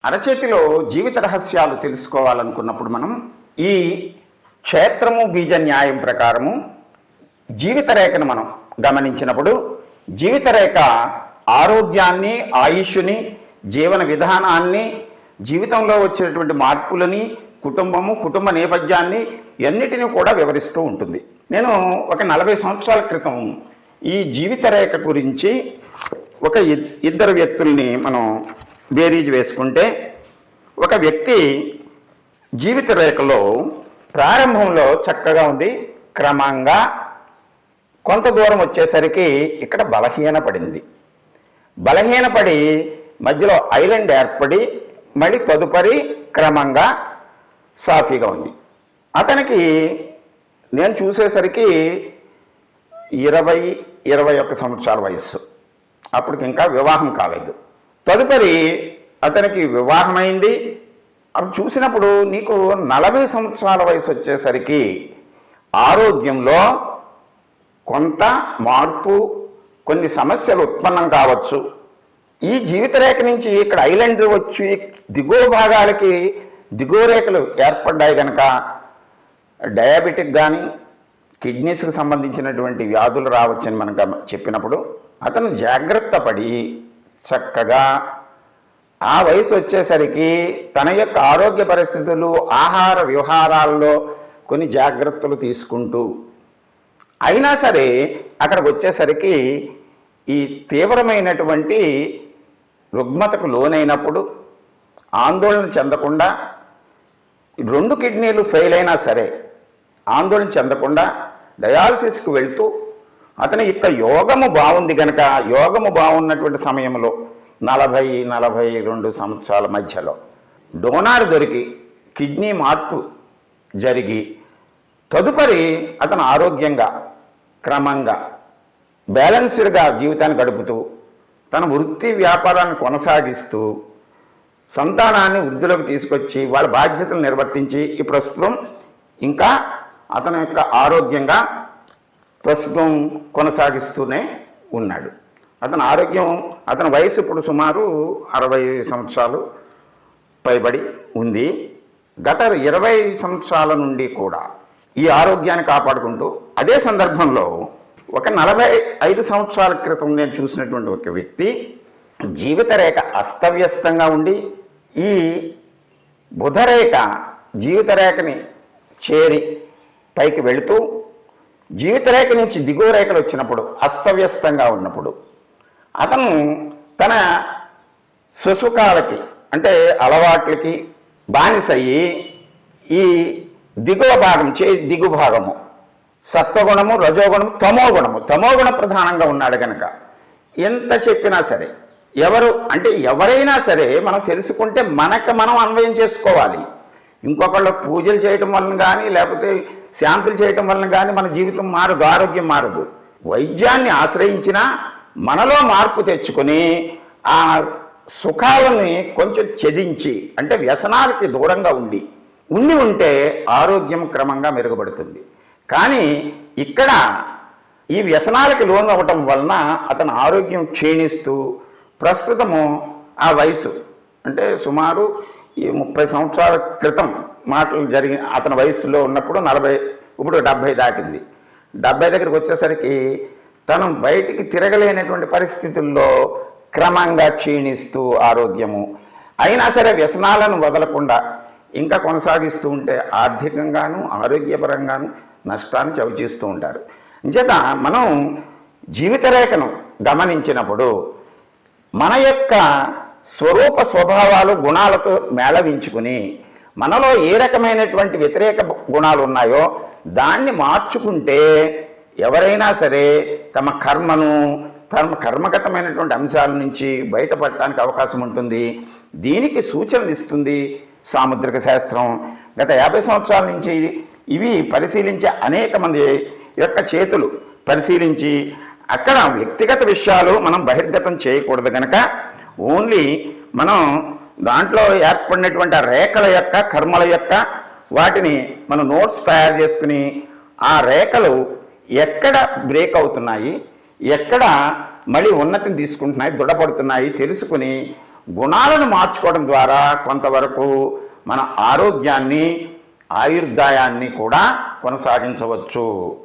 అరచేతిలో జీవిత రహస్యాలు తెలుసుకోవాలనుకున్నప్పుడు మనం ఈ క్షేత్రము బీజ న్యాయం ప్రకారము జీవిత రేఖను మనం గమనించినప్పుడు జీవిత రేఖ ఆరోగ్యాన్ని, ఆయుష్ని, జీవన విధానాన్ని, జీవితంలో వచ్చినటువంటి మార్పులని, కుటుంబ నేపథ్యాన్ని ఎన్నిటిని కూడా వివరిస్తూ ఉంటుంది. నేను ఒక 40 సంవత్సరాల క్రితం ఈ జీవిత రేఖ గురించి ఒక ఇద్దరు వ్యక్తుల్ని మనం బేరీజ్ వేసుకుంటే, ఒక వ్యక్తి జీవిత రేఖలో ప్రారంభంలో చక్కగా ఉంది, క్రమంగా కొంత దూరం వచ్చేసరికి ఇక్కడ బలహీనపడి మధ్యలో ఐలాండ్ ఏర్పడి మళ్ళీ తదుపరి క్రమంగా సాఫీగా ఉంది. అతనికి నేను చూసేసరికి 20-21 సంవత్సరాల వయస్సు, అప్పటికి ఇంకా వివాహం కాలేదు. తదుపరి అతనికి వివాహమైంది. అప్పుడు చూసినప్పుడు నీకు 40 సంవత్సరాల వయసు వచ్చేసరికి ఆరోగ్యంలో కొంత మార్పు, కొన్ని సమస్యలు ఉత్పన్నం కావచ్చు. ఈ జీవిత రేఖ నుంచి ఇక్కడ ఐలాండ్ వచ్చి దిగువ భాగాలకి దిగువ రేఖలు ఏర్పడ్డాయి కనుక డయాబెటిక్ కానీ కిడ్నీస్కి సంబంధించినటువంటి వ్యాధులు రావచ్చని మనకు చెప్పినప్పుడు అతను జాగ్రత్త పడి చక్కగా ఆ వయసు వచ్చేసరికి తన యొక్క ఆరోగ్య పరిస్థితులు, ఆహార వ్యవహారాల్లో కొన్ని జాగ్రత్తలు తీసుకుంటూ అయినా సరే అక్కడికి వచ్చేసరికి ఈ తీవ్రమైనటువంటి రుగ్మతకు లోనైనప్పుడు ఆందోళన చెందకుండా, 2 కిడ్నీలు ఫెయిల్ అయినా సరే ఆందోళన చెందకుండా డయాలసిస్కి వెళ్తూ అతని యొక్క యోగము బాగుంది కనుక, యోగము బాగున్నటువంటి సమయంలో 40-42 సంవత్సరాల మధ్యలో డోనార్ దొరికి కిడ్నీ మార్పు జరిగి తదుపరి అతను ఆరోగ్యంగా క్రమంగా బ్యాలెన్స్డ్గా జీవితాన్ని గడుపుతూ తన వృత్తి వ్యాపారాన్ని కొనసాగిస్తూ సంతానాన్ని వృద్ధిలోకి తీసుకొచ్చి వాళ్ళ బాధ్యతలు నిర్వర్తించి ఈ ప్రస్తుతం ఇంకా అతని యొక్క ఆరోగ్యంగా ప్రస్తుతం కొనసాగిస్తూనే ఉన్నాడు. అతని వయసు ఇప్పుడు సుమారు 60 సంవత్సరాలు పైబడి ఉంది. గత 20 సంవత్సరాల నుండి కూడా ఈ ఆరోగ్యాన్ని కాపాడుకుంటూ, అదే సందర్భంలో ఒక 45 సంవత్సరాల క్రితం నేను చూసినటువంటి ఒక వ్యక్తి జీవిత రేఖ అస్తవ్యస్తంగా ఉండి ఈ బుధరేఖ జీవిత రేఖని చేరి పైకి వెళుతూ జీవిత రేఖ నుంచి దిగువ రేఖలు వచ్చినప్పుడు అస్తవ్యస్తంగా ఉన్నప్పుడు అతను తన సుసుఖాలకి అంటే అలవాట్లకి బానిసయ్యి ఈ దిగువ భాగం దిగు భాగము సత్వగుణము, రజోగుణము, తమోగుణ ప్రధానంగా ఉన్నాడు కనుక ఎంత చెప్పినా సరే ఎవరైనా సరే మనం తెలుసుకుంటే మనకు మనం అన్వయం చేసుకోవాలి. ఇంకొకళ్ళు పూజలు చేయటం వలన కానీ లేకపోతే శాంతులు చేయటం వలన కానీ మన జీవితం మారదు, ఆరోగ్యం మారదు. వైద్యాన్ని ఆశ్రయించినా మనలో మార్పు తెచ్చుకొని ఆ సుఖాలని కొంచెం ఛేదించి అంటే వ్యసనాలకి దూరంగా ఉంటే ఆరోగ్యం క్రమంగా మెరుగుపడుతుంది. కానీ ఇక్కడ ఈ వ్యసనాలకి లోను అవ్వటం వలన అతని ఆరోగ్యం క్షీణిస్తూ ప్రస్తుతము ఆ వయసు అంటే సుమారు 30 సంవత్సరాల క్రితం మాటలు జరిగిన అతని వయసులో ఉన్నప్పుడు 40, ఇప్పుడు 70 దాటింది. 70 దగ్గరికి వచ్చేసరికి తను బయటికి తిరగలేనటువంటి పరిస్థితుల్లో క్రమంగా క్షీణిస్తూ ఆరోగ్యము అయినా సరే వ్యసనాలను వదలకుండా ఇంకా కొనసాగిస్తూ ఉంటే ఆర్థికంగాను ఆరోగ్యపరంగాను నష్టాన్ని చవిచూస్తూ ఉంటారు. అంచేత మనం జీవిత రేఖను గమనించినప్పుడు మన యొక్క స్వరూప స్వభావాలు, గుణాలతో మేళవించుకుని మనలో ఏ రకమైనటువంటి వ్యతిరేక గుణాలు ఉన్నాయో దాన్ని మార్చుకుంటే ఎవరైనా సరే తమ కర్మగతమైనటువంటి అంశాల నుంచి బయటపడటానికి అవకాశం ఉంటుంది. దీనికి సూచనలు ఇస్తుంది సాముద్రిక శాస్త్రం. గత 50 సంవత్సరాల నుంచి ఇవి పరిశీలించే అనేక మంది యొక్క చేతులు పరిశీలించి అక్కడ వ్యక్తిగత విషయాలు మనం బహిర్గతం చేయకూడదు కనుక ఓన్లీ మనం దాంట్లో ఏర్పడినటువంటి రేఖల యొక్క కర్మల యొక్క వాటిని మనం నోట్స్ తయారు చేసుకుని ఆ రేఖలు ఎక్కడ బ్రేక్ అవుతున్నాయి, ఎక్కడ మళ్ళీ ఉన్నతిని తీసుకుంటున్నాయి, దృఢపడుతున్నాయి తెలుసుకుని గుణాలను మార్చుకోవడం ద్వారా కొంతవరకు మన ఆరోగ్యాన్ని ఆయుర్దాయాన్ని కూడా కొనసాగించవచ్చు.